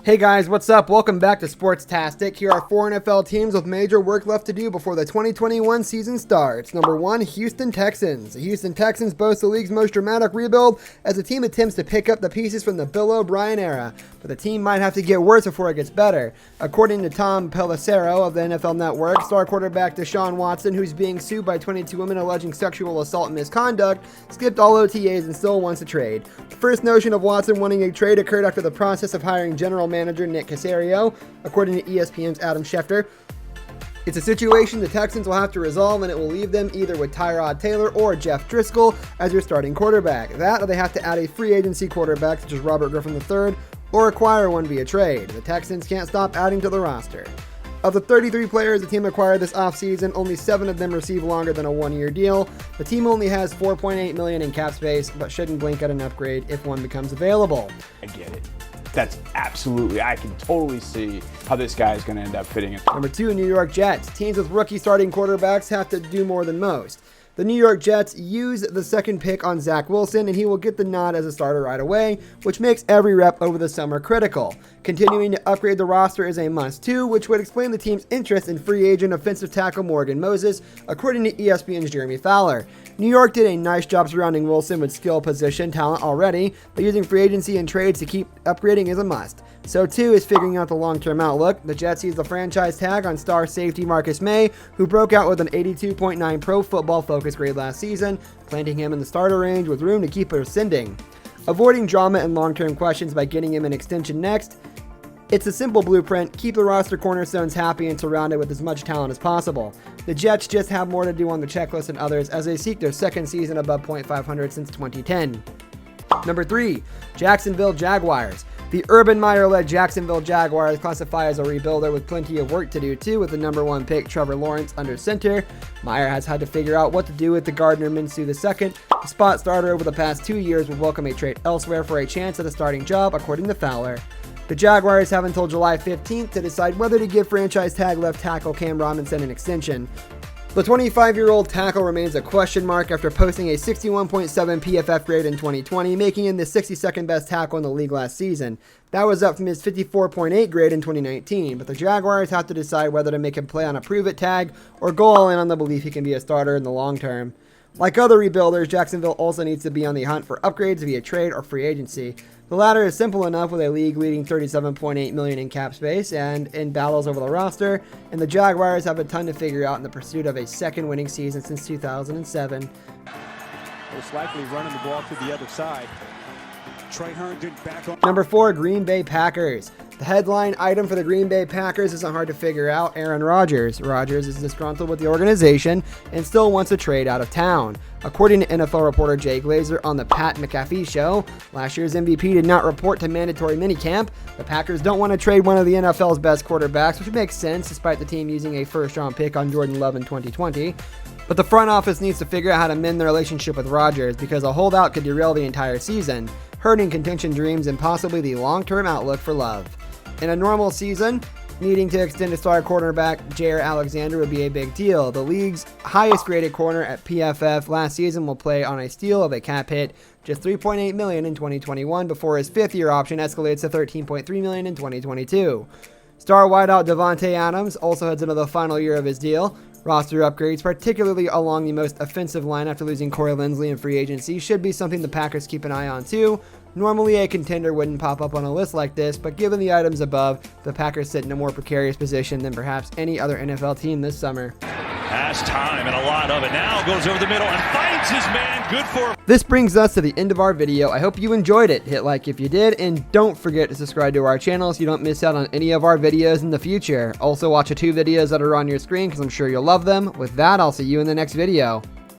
Hey guys, what's up? Welcome back to SporTastic. Here are 4 NFL teams with major work left to do before the 2021 season starts. Number 1, Houston Texans. The Houston Texans boast the league's most dramatic rebuild as the team attempts to pick up the pieces from the Bill O'Brien era, but the team might have to get worse before it gets better. According to Tom Pelissero of the NFL Network, star quarterback Deshaun Watson, who's being sued by 22 women alleging sexual assault and misconduct, skipped all OTAs and still wants to trade. The first notion of Watson wanting a trade occurred after the process of hiring general manager Nick Caserio, according to ESPN's Adam Schefter. It's a situation the Texans will have to resolve, and it will leave them either with Tyrod Taylor or Jeff Driscoll as your starting quarterback. That, or they have to add a free agency quarterback such as Robert Griffin III, or acquire one via trade. The Texans can't stop adding to the roster. Of the 33 players the team acquired this offseason, only 7 of them receive longer than a one-year deal. The team only has $4.8 million in cap space, but shouldn't blink at an upgrade if one becomes available. I get it. That's absolutely, I can totally see how this guy is going to end up fitting in. Number 2, New York Jets. Teams with rookie starting quarterbacks have to do more than most. The New York Jets use the second pick on Zach Wilson, and he will get the nod as a starter right away, which makes every rep over the summer critical. Continuing to upgrade the roster is a must too, which would explain the team's interest in free agent offensive tackle Morgan Moses, according to ESPN's Jeremy Fowler. New York did a nice job surrounding Wilson with skill position talent already, but using free agency and trades to keep upgrading is a must. So too is figuring out the long-term outlook. The Jets used the franchise tag on star safety Marcus May, who broke out with an 82.9 Pro Football Focus grade last season, planting him in the starter range with room to keep ascending. Avoiding drama and long-term questions by getting him an extension next. It's a simple blueprint. Keep the roster cornerstones happy and surround it with as much talent as possible. The Jets just have more to do on the checklist than others as they seek their second season above .500 since 2010. Number 3, Jacksonville Jaguars. The Urban Meyer-led Jacksonville Jaguars classify as a rebuilder with plenty of work to do too, with the number 1 pick Trevor Lawrence under center. Meyer has had to figure out what to do with the Gardner Minshew II. The spot starter over the past 2 years will welcome a trade elsewhere for a chance at a starting job, according to Fowler. The Jaguars have until July 15th to decide whether to give franchise tag left tackle Cam Robinson an extension. The 25-year-old tackle remains a question mark after posting a 61.7 PFF grade in 2020, making him the 62nd best tackle in the league last season. That was up from his 54.8 grade in 2019, but the Jaguars have to decide whether to make him play on a prove-it tag or go all in on the belief he can be a starter in the long term. Like other rebuilders, Jacksonville also needs to be on the hunt for upgrades via trade or free agency. The latter is simple enough with a league-leading $37.8 million in cap space and in battles over the roster, and the Jaguars have a ton to figure out in the pursuit of a second winning season since 2007. Most likely running the ball to the other side. Trey Herndon back on. Number 4, Green Bay Packers. The headline item for the Green Bay Packers isn't hard to figure out. Aaron Rodgers. Rodgers is disgruntled with the organization and still wants to trade out of town. According to NFL reporter Jay Glazer on the Pat McAfee show, last year's MVP did not report to mandatory minicamp. The Packers don't want to trade one of the NFL's best quarterbacks, which makes sense despite the team using a first-round pick on Jordan Love in 2020. But the front office needs to figure out how to mend their relationship with Rodgers because a holdout could derail the entire season, hurting contention dreams and possibly the long-term outlook for Love. In a normal season, needing to extend a star cornerback Jair Alexander would be a big deal. The league's highest graded corner at PFF last season will play on a steal of a cap hit, just $3.8 million in 2021 before his 5th-year option escalates to $13.3 million in 2022. Star wideout Devontae Adams also heads into the final year of his deal. Roster upgrades, particularly along the most offensive line after losing Corey Linsley in free agency, should be something the Packers keep an eye on too. Normally a contender wouldn't pop up on a list like this, but given the items above, the Packers sit in a more precarious position than perhaps any other NFL team this summer. Has time and a lot of it. Now goes over the middle and finds his man. Good for. This brings us to the end of our video. I hope you enjoyed it. Hit like if you did, and don't forget to subscribe to our channel so you don't miss out on any of our videos in the future. Also watch the 2 videos that are on your screen because I'm sure you'll love them. With that, I'll see you in the next video.